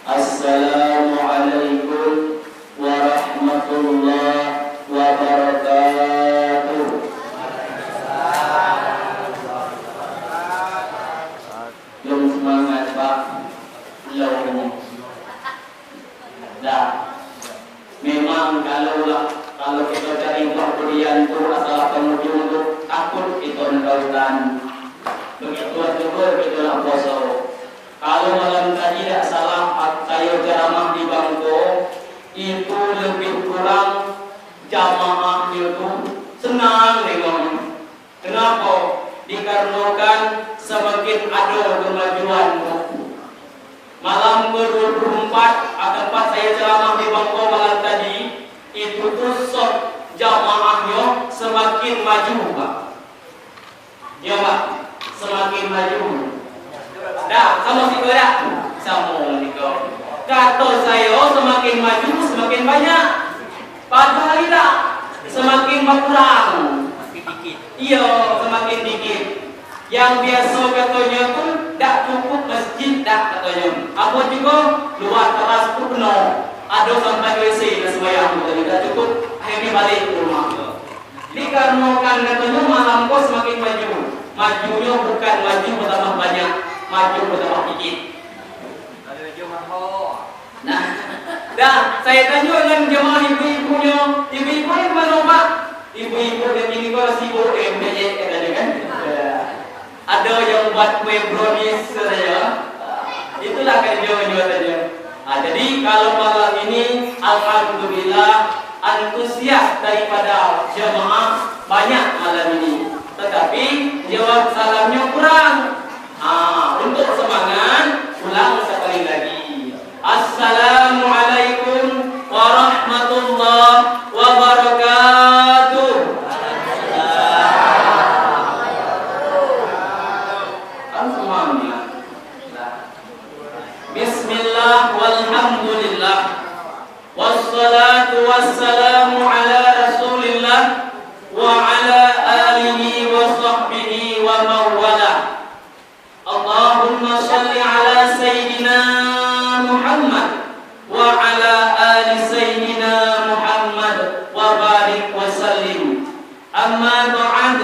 Assalamualaikum warahmatullahi wabarakatuh. Yang semangat Pak, yang dah. Memang kalau kita cari buah durian tu asal penghujung tu takut kita mendautan. Begitu juga kita nak puasa. Kalau malam tadi tak salah saya ceramah di Bangko, itu lebih kurang jamaah itu senang dengannya. Kenapa? Dikarenakan semakin ada kemajuan. Malam ke-24 tempat saya ceramah di Bangko malam tadi, itu tuh jamaahnya semakin maju Pak. Ya Pak, semakin maju. Dah, sama si kau dah? Sama si kau. Kata saya semakin maju semakin banyak. Padahal tidak, semakin berkurang. Iya, semakin dikit. Yang biasa katanya pun tak cukup masjid tak katanya. Apa juga luar teras pun penuh. Ada sampai WC dan sembahyang tadi tak cukup. Akhirnya balik ke rumah. Dikarenakan katanya malam kau semakin maju. Majunya bukan maju bertambah banyak, maju bertambah dikit. Ada maju mahal. Nah, dah saya tanya dengan jemaah ibu-ibunya, ibu-ibu yang mana Pak? Ibu-ibu yang ini kalau sibuk katanya kan? Ada yang buat kue brownies katanya. Itulah kerja tanya. Jadi kalau malam ini alhamdulillah antusias daripada jemaah banyak malam ini. Tetapi jawab salamnya kurang. Untuk semangat ulang sekali lagi. Assalamualaikum warahmatullahi wabarakatuh. Semuanya. Bismillah walhamdulillah. Wassalatu wassalamu ala Rasulillah wa ala alihi wa sahbihi wa mawala. Allahumma salli ala Sayyidina Muhammad wa ala ali Sayyidina Muhammad wa barik wa sallim. Amma ba'd,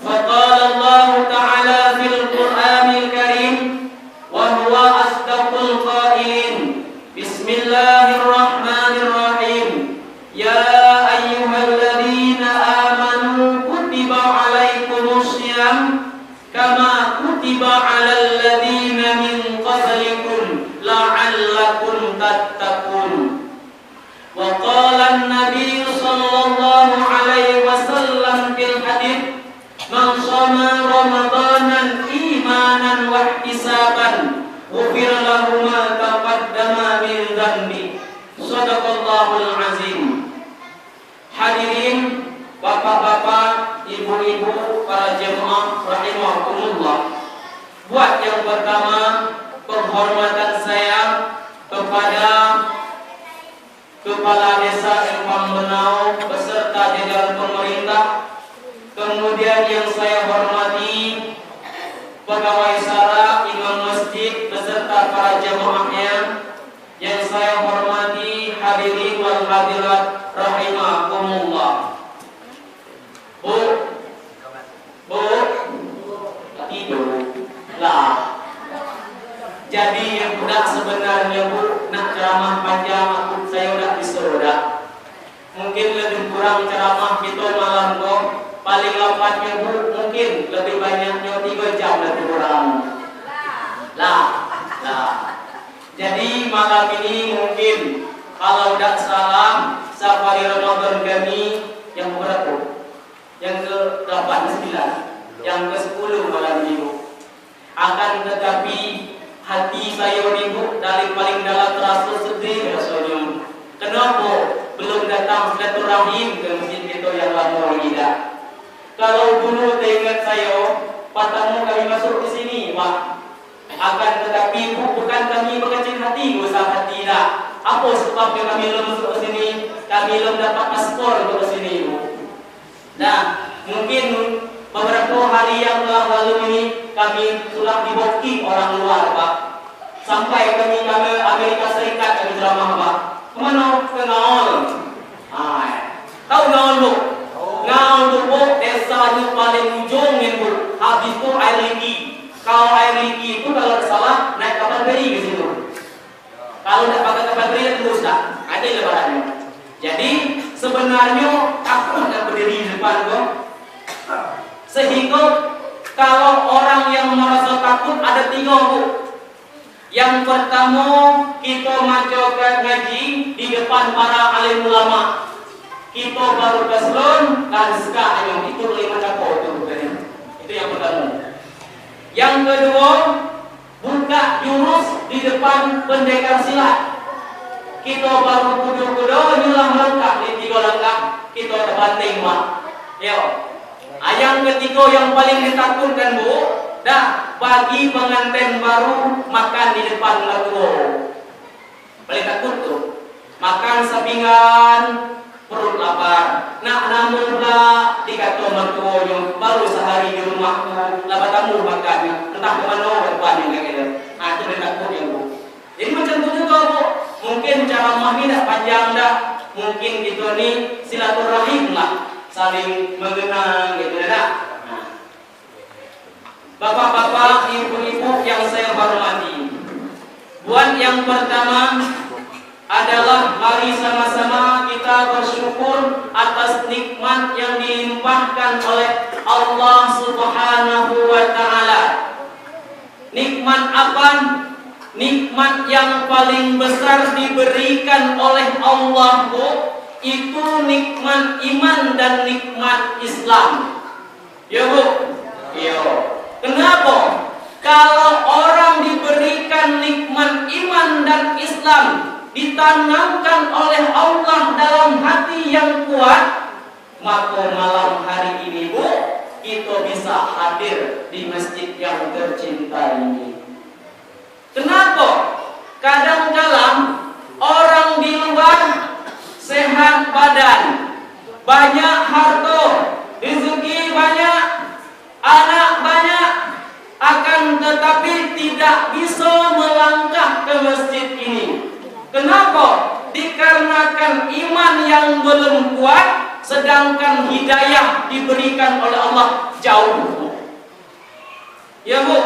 faqala Allah ta'ala fil Qur'anil Karim wa huwa asdaqul qailin. Bismillahirrahmanirrahim. Ya ayyuhalladzina amanu kutiba alaikumus syiyam kama kutiba alal ladzina min qablikum la'allakum tattaqun. Wa qala an-nabiy sallallahu alaihi wasallam fil hadits, man shama ramadanan imanan wa ihtisaban ghufira lahu ma taqaddama min dhanbi. Shadaqallahul azim. Hadirin bapak-bapak, ibu-ibu, para jemaah rahimakumullah. Buat yang pertama, penghormatan saya kepada Kepala Desa Empang Benau beserta jajaran pemerintah. Kemudian yang saya hormati pegawai SARA, imam masjid beserta para jemaahnya. Yang saya hormati hadirin wal hadirat rahimakumullah. Bu, tidur lah. Jadi yang budak sebenarnya Bu nak ceramah panjang, aku saya udah disuruh dah. Mungkin lebih kurang ceramah kita malam kok. Paling lambatnya Bu mungkin lebih banyaknya 3 jam lebih kurang. Lah. Jadi malam ini mungkin kalau tidak salah safari Ramadan kami yang berapa? Yang ke-8, 9, yang ke-10 malam ini. Akan tetapi hati saya ini Bu dari paling dalam terasa sedih rasanya. Kenapa belum datang datang silaturahim ke masjid kita yang lama lagi dah. Kalau dulu teringat saya, pertama kami masuk ke sini, Pak. Akan tetapi bukan kami berkecil hati, besar hati dah. Apa sebabnya kami belum masuk ke sini? Kami belum dapat paspor untuk ke sini, Bu. Nah, mungkin beberapa hari yang telah lalu ini kami sudah diboki orang luar, Pak. Sampai kami ke Amerika Serikat kami ceramah, Pak. Kemana? Ke Ngaul. Tahu Ngaul, Bu? Ngaul tu, Bu, desanya paling ujung ni, Bu. Habis tu air lagi. Kalau air lagi itu kalau salah naik kapal feri ke situ. Kalau tidak pakai kapal feri terus tak. Ada lebarannya. Jadi sebenarnya takut nak berdiri di depan kau. Sehingga kalau orang yang merasa takut ada 3, Bu. Yang pertama, kita majukan ngaji di depan para alim ulama. Kita baru keselon dan sekarang itu boleh mencapai itu yang pertama. Yang kedua, buka jurus di depan pendekar silat. Kita baru kudu-kudu nyulah melengkap di 3 langkah. Kita ada banting, Pak. Yo. Yang ketiga yang paling ditakutkan, Bu, dah bagi pengantin baru makan di depan mertua. Paling takut tuh. Makan sampingan, perut lapar. Nak namun pula dikata mertua yang baru sehari di rumahku, laba tamu makan. Entah ke mana depan yang kayak gitu. Itu paling takut yang, Bu. Jadi macam tu juga, Bu. Mungkin ceramah ni dah panjang dah. Mungkin kita ni silaturahim lah. Saling mengenang gitu dah. Bapak-bapak, ibu-ibu yang saya hormati, buat yang pertama adalah mari sama-sama kita bersyukur atas nikmat yang dilimpahkan oleh Allah Subhanahu wa Ta'ala. Nikmat apa? Nikmat yang paling besar diberikan oleh Allah, Bu, itu nikmat iman dan nikmat Islam. Ya, Bu? Iya. Kenapa? Kalau orang diberikan nikmat iman dan Islam, ditanamkan oleh Allah dalam hati yang kuat, maka malam hari ini, Bu, kita bisa hadir di masjid yang tercinta ini. Kenapa? Kadang-kadang orang di luar sehat badan, banyak harta, rezeki banyak, anak banyak, akan tetapi tidak bisa melangkah ke masjid ini. Kenapa? Dikarenakan iman yang belum kuat, sedangkan hidayah diberikan oleh Allah jauh. Ya, Bu.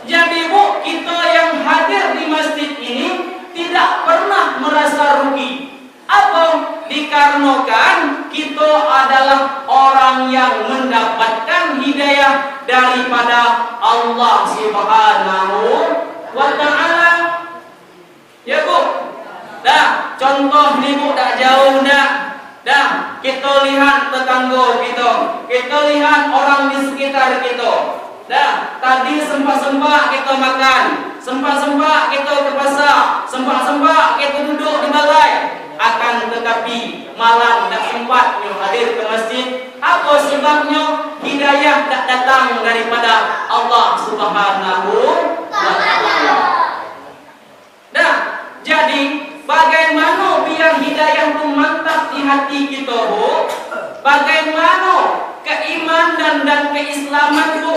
Jadi, Bu, kita yang hadir di masjid ini tidak pernah merasa rugi. Apa? Dikarenakan kita adalah orang yang mendapatkan hidayah daripada Allah Subhanahu wa Ta'ala. Ya, Bu. Dah, contoh ni, Bu, tak jauh dah. Dah, kita lihat tetangga kita. Kita lihat orang di sekitar kita. Dah, tadi sempat-sempat kita makan, sempat-sempat kita ke pasar, sempat-sempat kita duduk di balai. Akan tetapi malam tak sempat hadir ke masjid. Apa sebabnya? Hidayah tak datang daripada Allah Subhanahu wa Ta'ala. Dah, jadi bagaimana biar hidayah itu mantap di hati kita, Bu? Bagaimana keimanan dan keislaman itu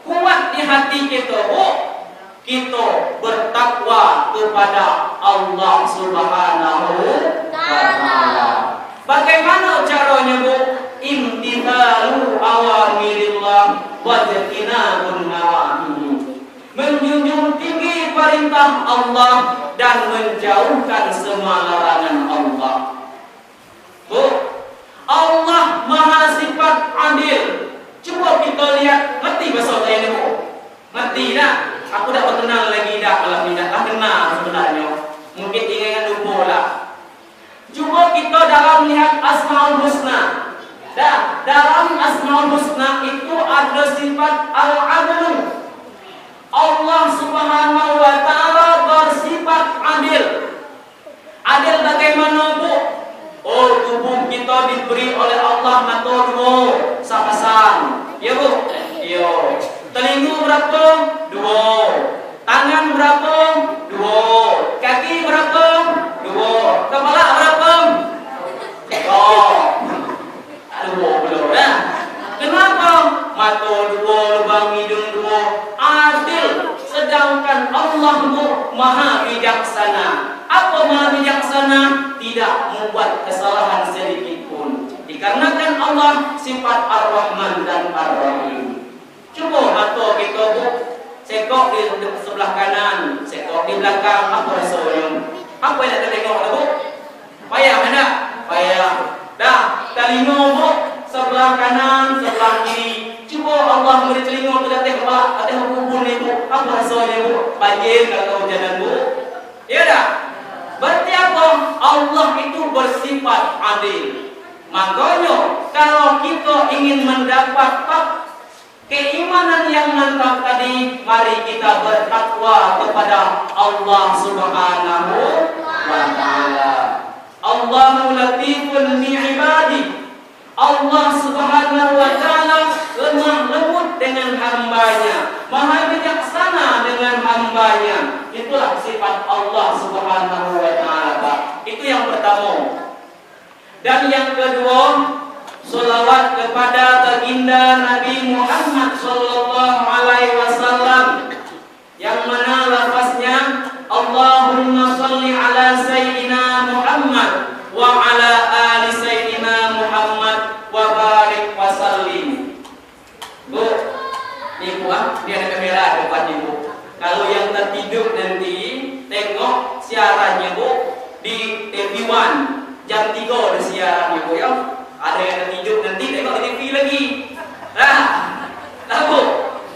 kuat di hati kita, Bu? Kita bertakwa kepada Allah Subhanahu wa Ta'ala. Bagaimana caranya, Bu? Imtithalu awamirillah wa jatinabun nawahihi. Menjunjung tinggi perintah Allah dan menjauhkan semua larangan Allah. Bu, Allah Maha Sifat Adil. Cuba kita lihat, ngerti bahasa saya ni, Bu? Ngerti tak? Aku tak berkenal lagi dah, kalau tidak lah kenal sebenarnya. Mungkin ingat lupa lah. Cuba kita dalam lihat Asmaul Husna. Dah, dalam Asmaul Husna itu ada sifat Al-Adlu. Allah Subhanahu wa Ta'ala bersifat adil. Adil bagaimana, Bu? Oh, kita diberi oleh Allah mata dua sapasang. Ya Bu? Iya. Telinga berapa? Dua. Tangan berapa? Dua. Kaki berapa? Dua. Kepala berapa? Oh. Dua belum dah. Kenapa? Mata dua, lubang hidung dua. Adil. Sedangkan Allah Maha Bijaksana. Apa Maha Bijaksana? Tidak membuat kesalahan sedikit pun. Dikarenakan Allah sifat Ar-Rahman dan Ar-Rahim. Cuba mata kita Bu, sekok di sebelah kanan, sekok di belakang, apa rasanya? Apa yang nak tengok Bu? Payah tak? Payah. Dah, telinga Bu, sebelah kanan, sebelah kiri. Cuba Allah beri telinga tu atas kepala, atas kubur ni Bu. Apa rasanya Bu? Banjir kalau hujanan Bu. Ya tak? Berarti apa? Allah itu bersifat adil. Makanya kalau kita ingin mendapat keimanan yang mantap tadi, mari kita bertakwa kepada Allah Subhanahu wa Ta'ala. Allahu latifun bi'ibadi. Allah Subhanahu wa Ta'ala lemah lembut dengan hambanya, maha bijaksana dengan hambanya. Itulah sifat Allah Subhanahu wa Ta'ala. Itu yang pertama. Dan yang kedua, salawat kepada baginda Nabi Muhammad sallallahu alaihi wasallam, yang mana lafaznya Allahumma salli ala sayyidina Muhammad wa ala ali sayyidina Muhammad wa barik wa sallim. Bu, ni Bu, dia ada kamera depan ni Bu. Kalau yang tertidur nanti tengok siarannya Bu di TV One jam 3 ada siarannya Bu ya. Ada yang tertidur nanti tengok di TV lagi. Lah Bu.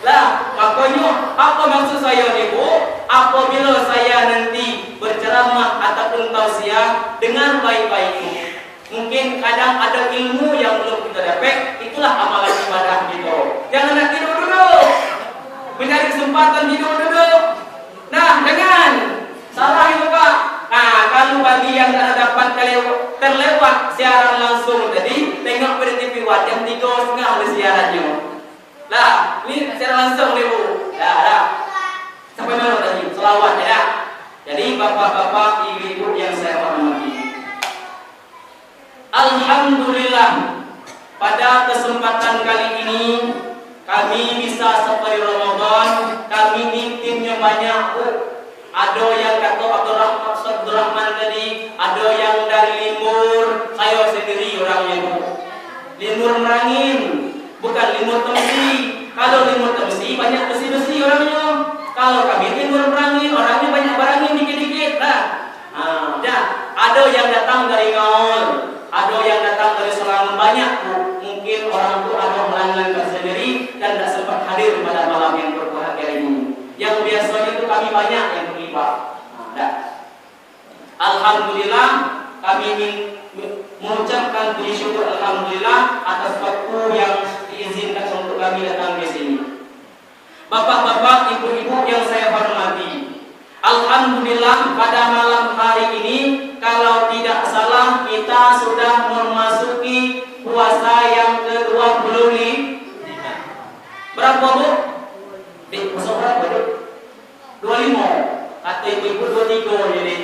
Lah, makanya apa maksud saya ni Bu? Apabila saya nanti berceramah ataupun tausiah dengan baik-baik, mungkin kadang ada ilmu yang belum kita dapat, itulah amalan ibadah kita. Jangan nak tidur dulu. Mencari kesempatan tidur dulu. Nah, jangan. Salah itu Pak. Nah, kalau bagi yang tak dapat terlewat siaran langsung tadi, tengok pada TV One jam 3.30 ada siarannya. Lah, ini siaran langsung ni Bu. Dah. Sampai mana tadi? Selawat ya. Jadi bapak-bapak, ibu-ibu yang saya hormati, alhamdulillah pada kesempatan kali ini kami bisa sampai Ramadan. Kami meetingnya banyak Bu. Ada yang kata Abdurrahman tadi, ada yang dari Limur, saya sendiri orangnya Bu. Limur Merangin, bukan Limur Temsi. Kalau Limur Temsi banyak besi-besi orangnya. Kalau kami Limur Merangin, orangnya banyak barangin dikit-dikit lah. Ada yang datang dari Ngaul, ada yang datang dari Selang, banyak Bu. Mungkin orang itu ada melanggar sendiri dan tidak sempat hadir pada malam yang berbahagia ini. Yang biasanya itu kami banyak yang terlibat. Alhamdulillah, kami mengucapkan puji syukur alhamdulillah atas waktu yang diizinkan untuk kami datang di sini. Bapak-bapak, ibu-ibu yang saya hormati, alhamdulillah pada malam hari ini, kalau tidak salah kita sudah memasuki puasa yang ke-25. Berapa Bu? Puasa berapa Bu? 25. Kata ibu-ibu 23 jadi.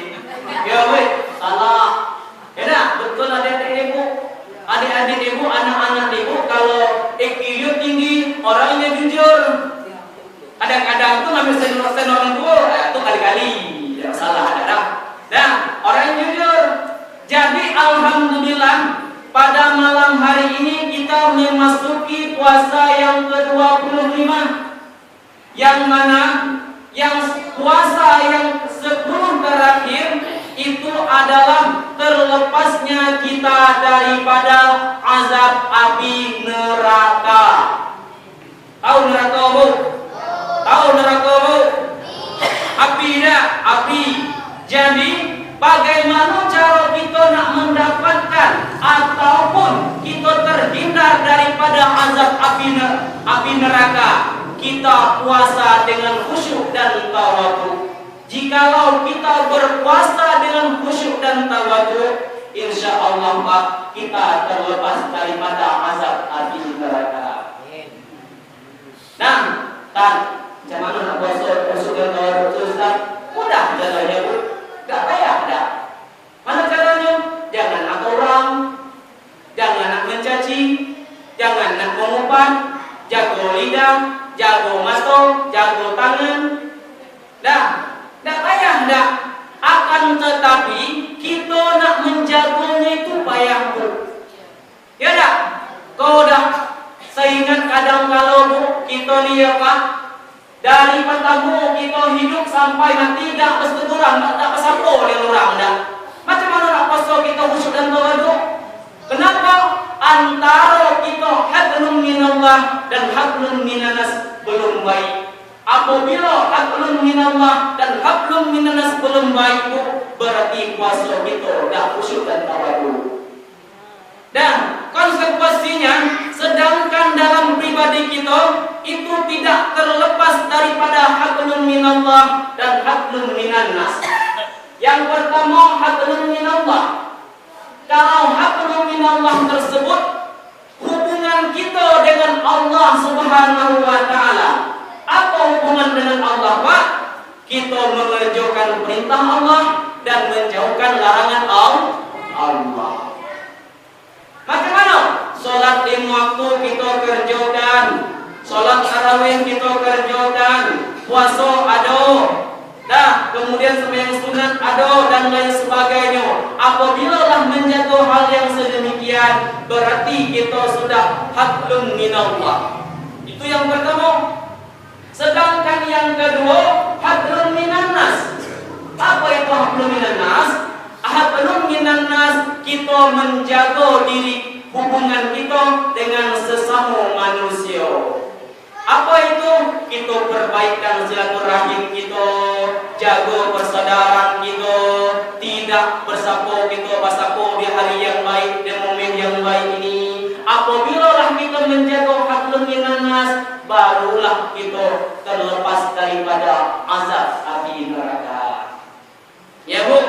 Ya weh, salah. Ya tak? Betul adik-adik ibu. Adik-adik ibu, anak-anak ibu, kalau IQ tinggi, orangnya jujur. Kadang-kadang tu ngambil sen orang tua, itu kali-kali. Ya salah ada dah. Dan orang jujur. Jadi alhamdulillah pada malam hari ini kita memasuki puasa yang ke-25. Yang mana yang puasa yang 10 terakhir itu adalah terlepasnya kita daripada azab api neraka. Tahu neraka Bu? Tahu neraka Bu? Api dah, api. Jadi bagaimana cara kita nak mendapatkan ataupun kita terhindar daripada azab api neraka? Kita puasa dengan khusyuk dan tawadhu. Jikalau kita berpuasa dengan khusyuk dan tawadhu, insya Allah Pak, kita terlepas daripada azab api neraka. Nah, kan, macam mana nak puasa yang Ustaz? Mudah caranya Bu, tak payah dah. Mana caranya? Jangan nak orang, jangan nak mencaci, jangan nak mengumpat, jago lidah, jago mata, jago tangan. Dah, tak payah dah. Akan tetapi kita nak menjaganya itu payah Bu. Ya dah, kau dah. Saya ingat kadang kalau Bu, kita ni ya Pak, dari pertama kita hidup sampai nanti dah bersetujuan, tak bersapo dengan orang dah. Macam mana nak puasa kita khusyuk dan tawaduk? Kenapa? Antara kita hablum minallah dan hablum minanas belum baik. Apabila hablum minallah dan hablum minanas belum baik Bu, berarti puasa kita dah khusyuk dan tawaduk. Dan konsekuensinya, sedangkan dalam pribadi kita itu tidak terlepas daripada hablum minallah dan hablum minannas. Yang pertama hablum minallah. Kalau hablum minallah tersebut hubungan kita dengan Allah Subhanahu wa taala. Apa hubungan dengan Allah Pak? Kita mengerjakan perintah Allah dan menjauhkan larangan Allah. Macam mana? Solat 5 waktu kita kerjakan, solat tarawih kita kerjakan, puasa ada, dah kemudian sembahyang sunat ada dan lain sebagainya. Apabila lah menjadi hal yang sedemikian, berarti kita sudah hablum minallah. Itu yang pertama. Sedangkan yang kedua, hablum minannas. Apa itu hablum minannas? Hablum minannas, kita menjaga diri, hubungan kita dengan sesama manusia. Apa itu? Kita perbaikan silaturahim kita, jaga persaudaraan kita, tidak bersapo kita bersapo di hari yang baik, di momen yang baik ini. Apabila lah kita menjaga hablum minannas, barulah kita terlepas daripada azab api neraka. Ya Bu?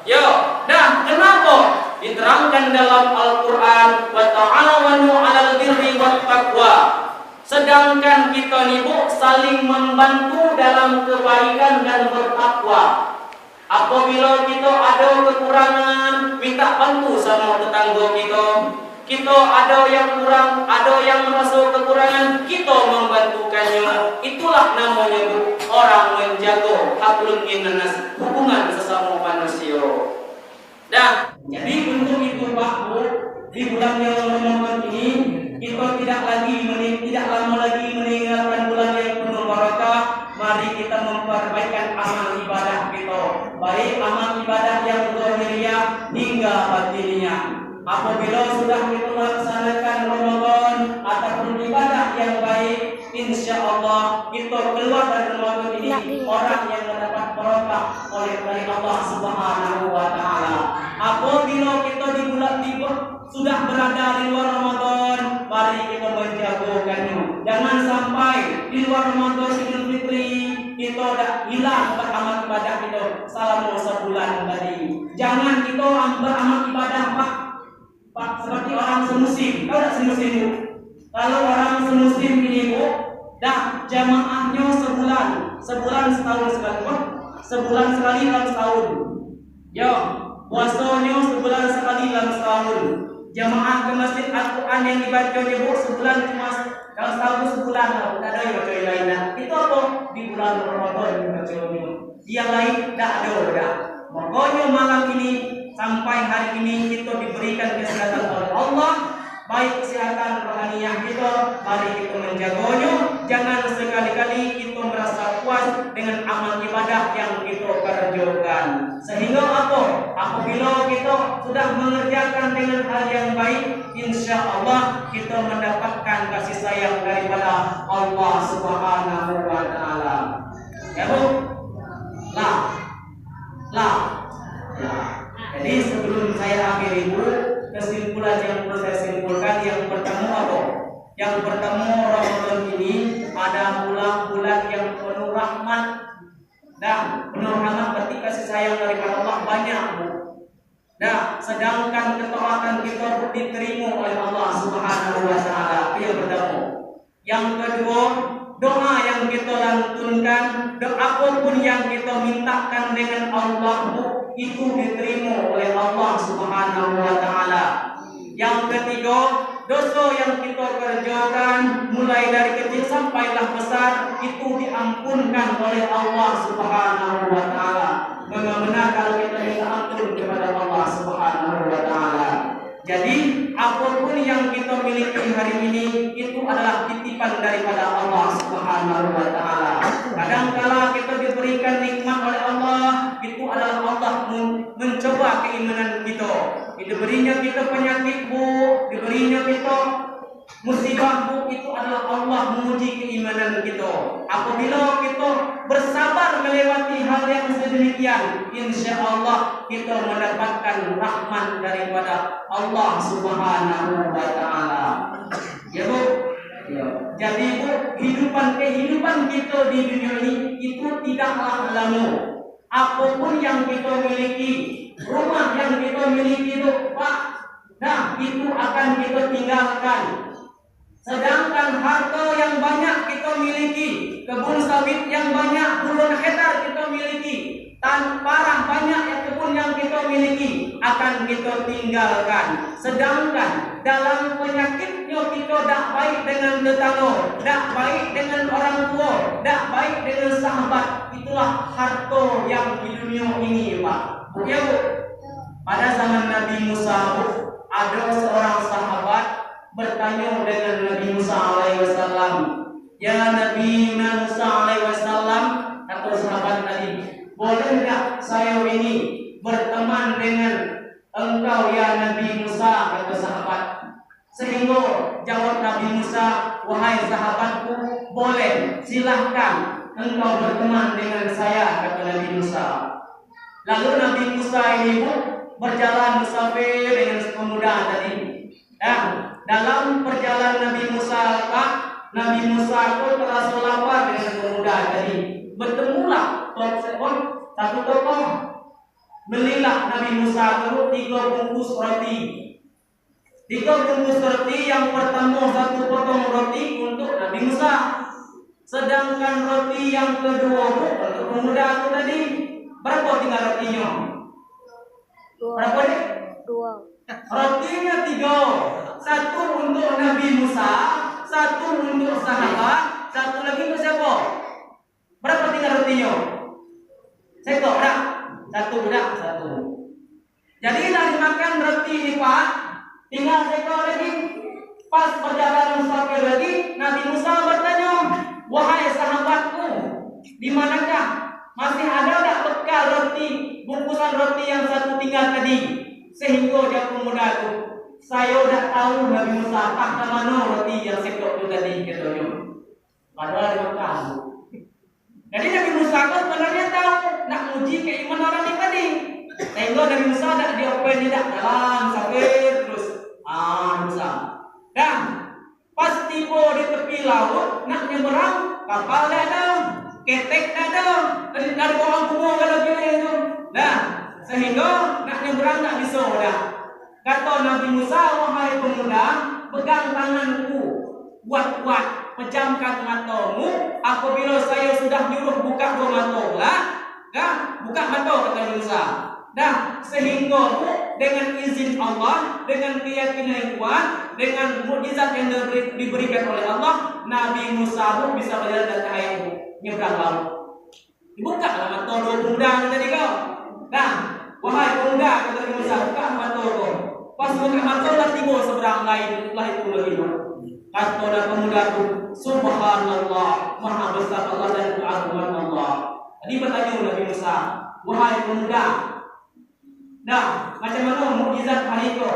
Yo, dah kenapa? Diterangkan dalam Al-Quran, wa ta'awanu 'alal birri wat taqwa. Sedangkan kita ni Bu saling membantu dalam kebaikan dan bertakwa. Apabila kita ada kekurangan, minta bantu sama tetangga kita. Kita ada yang kurang, ada yang merasa kekurangan, kita membantukannya. Itulah namanya Bu, orang menjaga hablum minannas, hubungan sesama manusia. Nah, jadi untuk itu Pak Bu, di bulan yang Ramadan ini kita tidak lama lagi meninggalkan bulan yang penuh barakah. Mari kita memperbaikan amal ibadah kita, baik amal ibadah yang zahiriyah hingga batiniyah. Apabila sudah kita melaksanakan Ramadan ataupun ibadah yang baik, insya Allah kita keluar dari Ramadan ini orang yang mendapat barokah oleh Allah Subhanahu wa taala. Apabila kita di bulan sudah berada di luar Ramadan, mari kita menjagakannya. Jangan sampai di luar Ramadan Idul Fitri kita dah hilang beramal ibadah kita selama sebulan tadi. Jangan kita beramal ibadah Pak, seperti orang semusim. Tahu tak semusim Bu? Kalau orang semusim ini Bu, dah jamaahnya sebulan setahun sekali Pak. Sebulan sekali dalam setahun. Ya, puasanya sebulan sekali dalam setahun. Jamaah ke masjid Al-Quran yang dibaca di Bu sebulan cuma dalam setahun sebulan, tak ada yang baca yang lain. Itu apa? Di bulan Ramadan dibacanya. Yang lain tak ada dah. Makanya malam ini sampai hari ini kita diberikan kesehatan oleh Allah, baik kesehatan rohaniah kita, mari kita menjaganya. Jangan sekali-kali kita merasa puas dengan amal ibadah yang kita kerjakan. Sehingga apa? Apabila kita sudah mengerjakan dengan hal yang baik, insya Allah kita mendapatkan kasih sayang daripada Allah Subhanahu wa taala. Ya Bu? Jadi sebelum saya akhiri Bu, kesimpulan yang perlu saya simpulkan yang pertama apa? Yang pertama, Ramadan ini adalah bulan yang penuh rahmat. Dan penuh rahmat berarti kasih sayang daripada Allah banyak Bu. Nah, sedangkan Yang kedua, doa yang kita lantunkan, apapun yang kita mintakan dengan Allah itu diterima oleh Allah Subhanahu wa taala. Yang ketiga, dosa yang kita kerjakan mulai dari kecil sampailah besar itu diampunkan oleh Allah Subhanahu wa taala. Bagaimana kalau kita minta ampun kepada Allah Subhanahu wa taala? Jadi, apapun yang kita miliki hari ini itu adalah titipan daripada Allah Subhanahu wa taala. Kadang-kala kita diberikan nikmat oleh Allah, itu adalah Allah mencoba keimanan kita. Diberinya kita penyakit diberinya kita musibah itu adalah Allah menguji keimanan kita. Apabila kita bersabar melewati hal yang sedemikian, insya-Allah kita mendapatkan rahmat daripada Allah Subhanahu wa taala. Ya Bu? Ya. Jadi Bu, kehidupan kita di dunia ini itu tidaklah lama. Apapun yang kita miliki, rumah yang kita miliki itu, Pak, nah itu akan kita tinggalkan. Sedangkan harta yang banyak kita miliki, kebun sawit yang banyak, puluhan hektar kita miliki, tanah banyak yang kebun yang kita miliki akan kita tinggalkan. Sedangkan dalam penyakitnya kita tak baik dengan tetangga, tak baik dengan orang tua, tak baik dengan sahabat. Itulah harta yang di dunia ini, Pak. Ya Bu. Pada zaman Nabi Musa, ada seorang sahabat bertanya dengan Nabi Musa alaihi wasallam, "Ya Nabi Musa alaihi wasallam," kata sahabat tadi, "boleh tak saya ini berteman dengan engkau ya Nabi Musa?" kata sahabat. Sehingga jawab Nabi Musa, "Wahai sahabatku, boleh, silahkan engkau berteman dengan saya," kata Nabi Musa. Lalu Nabi Musa ini berjalan musafir dengan pemuda tadi. Dalam perjalanan Nabi Musa itu terasa lapar dengan pemuda tadi. Bertemulah satu tokoh. Belilah Nabi Musa itu 3 bungkus roti. 3 bungkus roti, yang pertama 1 potong roti untuk Nabi Musa. Sedangkan roti yang kedua untuk pemuda itu tadi, berapa tinggal rotinya? Berapa ni? 2. Rotinya 3. 1 untuk Nabi Musa, 1 untuk sahabat, 1 lagi untuk siapa? Berapa tinggal rotinya? Sekok dah? 1 dah? 1. Jadi dah dimakan roti ni Pak, tinggal sekok lagi. Pas perjalanan musafir lagi, Nabi Musa bertanya, "Wahai sahabatku, di manakah? Masih ada tak bekal roti, bungkusan roti yang 1 tinggal tadi?" Sehingga dia pemuda itu, "Saya dah tahu Nabi Musa, tak mana roti yang sekok itu tadi," katanya. Padahal dia makan. Jadi Nabi Musa itu sebenarnya tahu nak uji keimanan orang ini tadi. Sehingga Nabi Musa tak diopen tidak dalam sampai terus. Musa. Dan pas tiba di tepi laut nak nyeberang, kapal dah ada, ketek dah ada orang kubur kalau kira itu. Nah, sehingga nak nyeberang tak bisa dah. Kata Nabi Musa, "Wahai pemuda, pegang tanganku, kuat-kuat, pejamkan matamu. Apabila saya sudah nyuruh buka 2 mata lah, buka mata," kata Musa. Dah, sehingga dengan izin Allah, dengan keyakinan yang kuat, dengan mukjizat yang diberikan oleh Allah, Nabi Musa bisa berjalan dari air nyebrang laut. Dibuka lah mata 2 pemuda tadi kau. Nah, wahai pemuda, kata Nabi Musa, buka mata kau. Pas buka mata lah tiba seberang lain, setelah itu lagi. Kata pemuda itu, "Subhanallah, maha besar Allah dan keagungan Allah." Tadi bertanya Nabi Musa, "Wahai pemuda, dah macam mana mukjizat hari itu?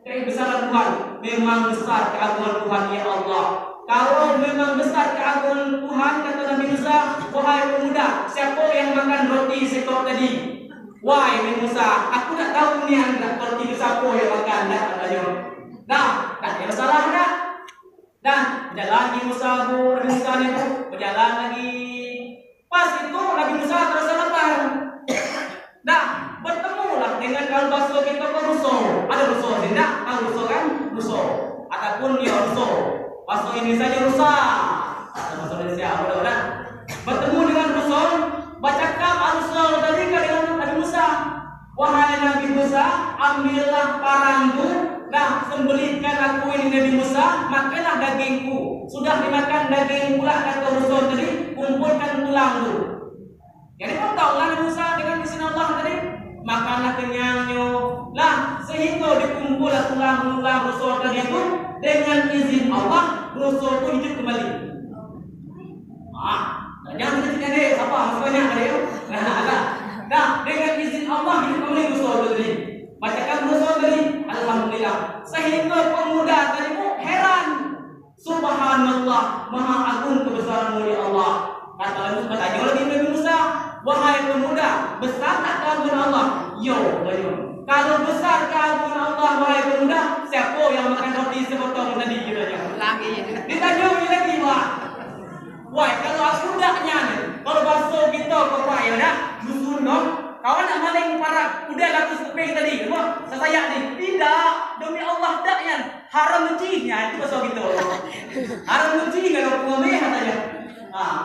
Kebesaran Tuhan, memang besar keagungan Tuhan ya Allah. Kalau memang besar keagungan Tuhan," kata Nabi Musa, "wahai pemuda, siapa yang makan roti sekok tadi?" "Wahai Nabi Musa, aku tak tahu ni anak roti siapa yang makan," dah katanya. Dah, tak ada masalah dah. Dan berjalan lagi Musa ni berjalan lagi. Pas itu Nabi Musa terasa lapar. Dah, bertemulah dengan kalau bahasa kita rusuh. Ada rusuh tidak? Tahu rusuh kan? Rusuh. Ataupun dia rusuh. Bahasa Indonesia aja rusak. Bahasa Indonesia mudah-mudahan. Bertemu dengan Rasul, bercakap Rasul tadi dengan Nabi Musa. Wahai Nabi Musa, ambillah parangku, nah sembelihkan aku ini Nabi Musa, makanlah dagingku. Sudah dimakan daging pula kata Rasul tadi, kumpulkan tulangku. Jadi kau tahulah Nabi Musa dengan izin Allah tadi, makanlah kenyangnya, lah sehingga dikumpullah tulang-tulang Rasul tadi itu dengan izin Allah, Rasul itu hidup kembali. Jangan kita deh, apa maksudnya tadi? Nah, dengan izin Allah hidup kembali Rasul tadi. Bacakan Rasul tadi, alhamdulillah. Sehingga pemuda tadi pun heran. Subhanallah, maha agung kebesaran-Mu ya Allah. Kata Nabi Musa, tanya lagi Nabi Musa, wahai pemuda, besar tak keagungan Allah? Yo. Kalau besar keagungan Allah, wahai pemuda, siapa yang makan roti sepotong tadi? Lagi. Ditanya lagi, wah. Wah, kalau aku daknya nih, kalau bahasa kita kau ya dah, dusun dong. Kawan nak maling para udah laku sepeng tadi, apa? Saya nih, tidak, demi Allah daknya, haram mencinya itu bahasa kita. Haram mencinya kalau kau meh katanya.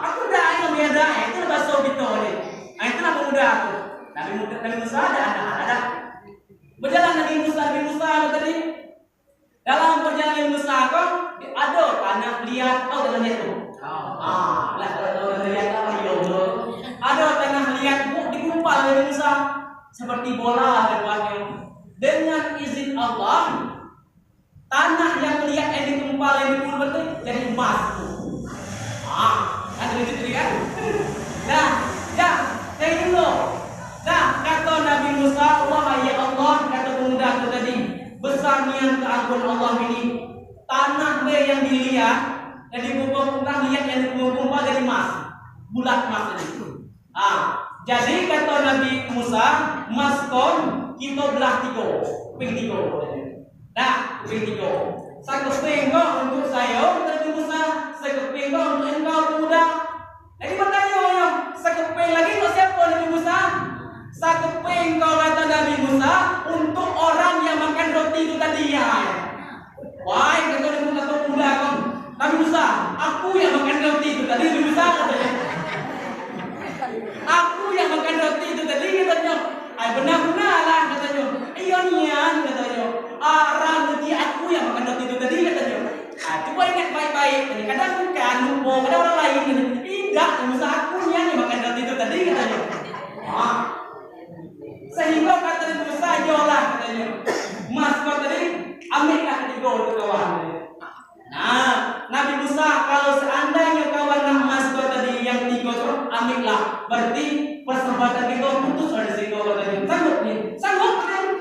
Aku dah yang beda, itu bahasa kita nih. Itulah pemuda aku. Nabi Musa ada. Berjalan Nabi Musa tadi. Dalam perjalanan Musa kau ada tanah liat, tahu tanah liat tu? Kalau lihat apa ada tanah liat digumpal oleh Musa seperti bola depannya. Dengan izin Allah, tanah yang liat yang digumpal yang digumpal itu jadi emas. Ada itu kan? Kata Nabi Musa, wahai Allah, kata pemuda itu tadi, besarnya keagungan Allah ini, tanah yang dilihat yang dikumpul-kumpul lihat yang dikumpul dari emas, bulat emas itu. Jadi kata Nabi Musa, emas kon kita belah tiga, ping tiga. Ping tiga. Saya keping untuk saya, Nabi Musa, saya keping untuk engkau pemuda. Jadi bertanya, saya keping lagi untuk siapa Nabi Musa? Saya keping kau kata Nabi Musa untuk orang yang makan roti itu tadi ya. Wah, kata Nabi Musa pemuda kau. Nabi Musa, aku yang makan roti itu tadi. Nabi Musa katanya, aku yang makan roti itu tadi katanya. Benar-benar lah katanya. Iya nian katanya. Roti aku yang makan roti itu tadi katanya. Coba ingat baik-baik. Kadang bukan lupa, kadang orang lain. Tidak, Nabi Musa aku yang makan roti itu tadi katanya. Sehingga kata Nabi Musa, jolah katanya. Mas kau tadi, ambillah ketiga itu kawan. Nabi Musa, kalau seandainya kawan nak emas kau tadi yang tiga tu, ambillah. Berarti persahabatan kita putus dari situ katanya. Sanggup kan?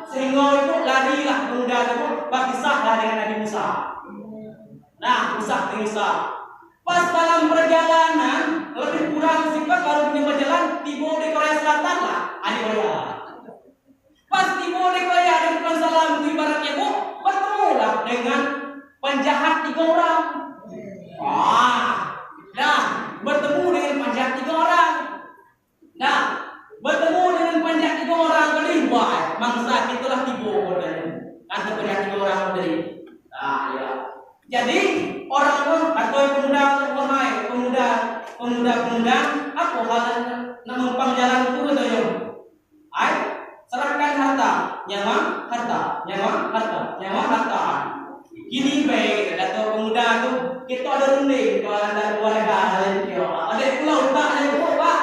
Sehingga itu larilah pemuda itu berpisahlah dengan Nabi Musa. Musa. Pas dalam perjalanan lebih kurang singkat baru punya berjalan tiba di Korea Selatan lah. Pas tiba di Korea dan Salam ibaratnya bertemulah dengan penjahat 3 orang. Bertemu dengan penjahat 3 orang. Bertemu dengan penjahat 3 orang tadi. Mangsa itulah tiba katanya. Ada penjahat 3 orang tadi. Jadi orang atau pemuda apa halnya nak mempang jalan itu katanya. Serahkan harta, nyawa harta. Gini baik, kata pemuda tu, kita ada runding kalau keluarga ada pulau tak ada Pak.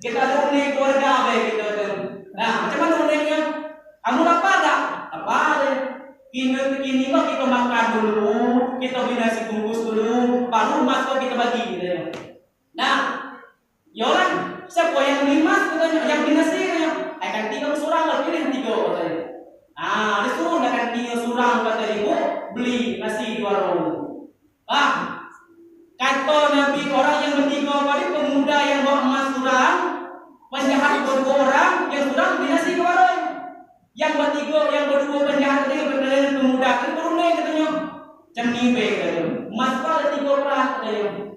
Kita ada runding keluarga baik kita tu. Macam mana rundingnya? Kamu apa tak? Apa ada? Kini mah kita makan dulu, kita beli nasi bungkus dulu, baru masuk kita bagi gitu. Ya orang siapa yang beli mas katanya, yang beli nasi akan 3 surang lah, pilih 3 katanya. Disuruh akan 3 surang kata ibu, beli nasi di warung. Kata Nabi orang yang bertiga tadi, pemuda yang bawa emas surang, penjahat 2 orang, yang surang beli nasi di warung. Yang bertiga, yang berdua penjahat tadi berdua pemuda kan berunding katanya. Cemni baik katanya. Emas ada 3 orang katanya.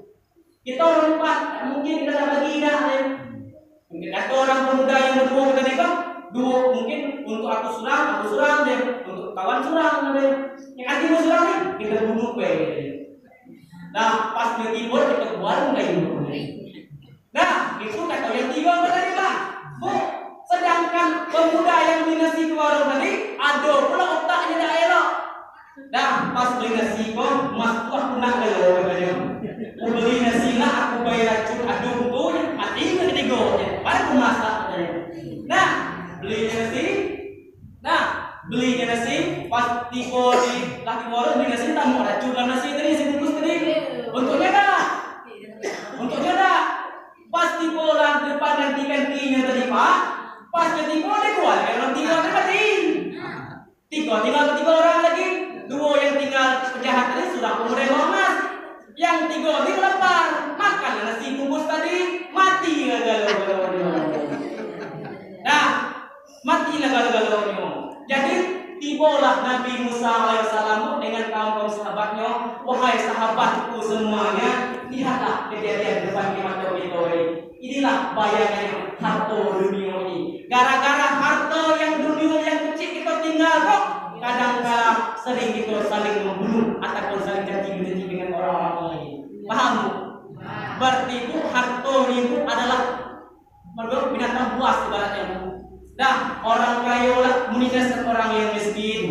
Kita orang 4, mungkin kita dah bagi dah. Mungkin kata orang pemuda yang berdua tadi kan, 2 mungkin untuk aku surang deh. untuk kawan surang ada. Yang anti surang nih kita bunuh pe. Nah, pas dia tidur kita buang lagi. Nah, itu kata yang tiga tadi Pak. Bu, sedangkan pemuda yang beli nasi ke warung tadi, ada pula otaknya dah elok. Dah, pas beli nasi kok, mas tuh aku nak dulu katanya. Aku beli nasi lah, aku bayar racun aduh tuh, mati nggak ketiga. Baru aku masak katanya. Nah, belinya nasi, pas tiba di laki warung beli nasi, tamu racun dalam nasi tadi, sebungkus tadi. Untuknya dah. Pas tiba lah depan ganti-gantinya tadi Pak, pas ketiga dia keluar, orang tinggal mati. Tinggal orang lagi, dua yang tinggal penjahat tadi sudah kemudian mas, yang tiga dia lapar, makan nasi bungkus tadi, mati galau-galaunya. Nah, matilah galau-galaunya. Jadi tibalah Nabi Musa alaihissalam dengan kaum sahabatnya, wahai sahabatku semuanya, lihatlah kejadian depan mata kita ini. Inilah bayangannya harta dunia ini. Gara-gara harta yang dunia yang kecil kita tinggal kok, kadang-kadang sering kita saling membunuh ataupun saling caci-caci dengan orang-orang lain. Paham? Berarti itu harta itu adalah binatang buas ibaratnya. Dah, orang kaya lah menindaskan orang yang miskin.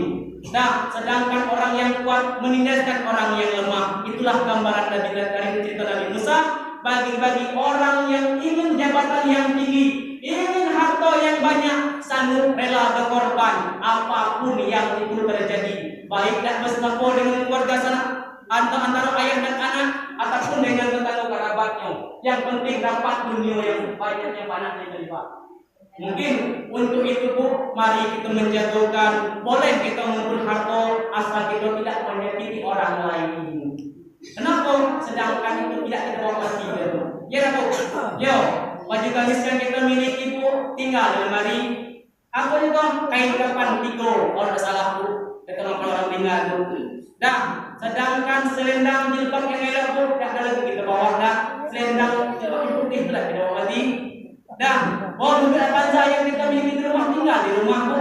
Dah, sedangkan orang yang kuat menindaskan orang yang lemah. Itulah gambaran dari cerita Nabi Musa. Bagi orang yang ingin jabatan yang tinggi, ingin harta yang banyak, sanggup rela berkorban apapun yang itu terjadi. Baik tak bersama dengan keluarga sana, antara ayah dan anak, ataupun dengan tetangga kerabatnya. Yang penting dapat dunia yang banyak yang panasnya terlibat. Mungkin untuk itu Bu, mari kita menjatuhkan, boleh kita mengumpul harta asal kita tidak menyakiti orang lain. Kenapa? Sedangkan itu tidak kita hormati. Ya Bu, yo, baju gamiskan kita miliki Bu, tinggal di lemari. Apa juga kain kapan tiga, kalau salah Bu, kita orang tinggal Bu. Dah, sedangkan selendang jilbab yang elok Bu, tidak ada lagi kita bawa dah. Selendang jilbab putih telah kita bawa lagi. Dah, mobil Avanza yang kita miliki di rumah tinggal di rumah Bu.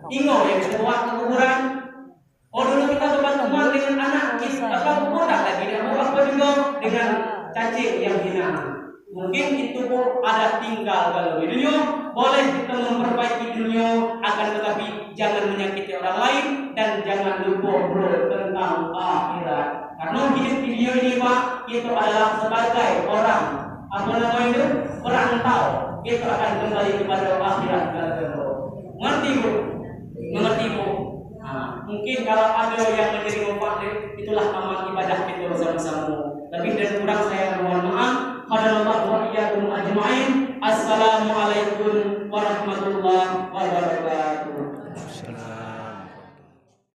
Ingo yang kita bawa ke kuburan. Dulu kita berbantuan dengan anak kita kubur lagi dia bawa apa juga dengan cacing yang hina. Mungkin itu Bu ada tinggal kalau di dunia. Boleh kita memperbaiki dunia, akan tetapi jangan menyakiti orang lain dan jangan lupa tentang akhirat. Karena hidup di dunia ini Pak, itu adalah sebagai orang apa namanya itu perantau. Kita akan kembali kepada akhirat. Mengerti Bu? Mengerti Bu? Nah, mungkin kalau ada yang menjadi mufakir, itulah amal ibadah kita bersama-sama. Lebih dan kurang saya mohon maaf. Hadanallahu wa iyyakum ajma'in. Assalamualaikum warahmatullahi wabarakatuh.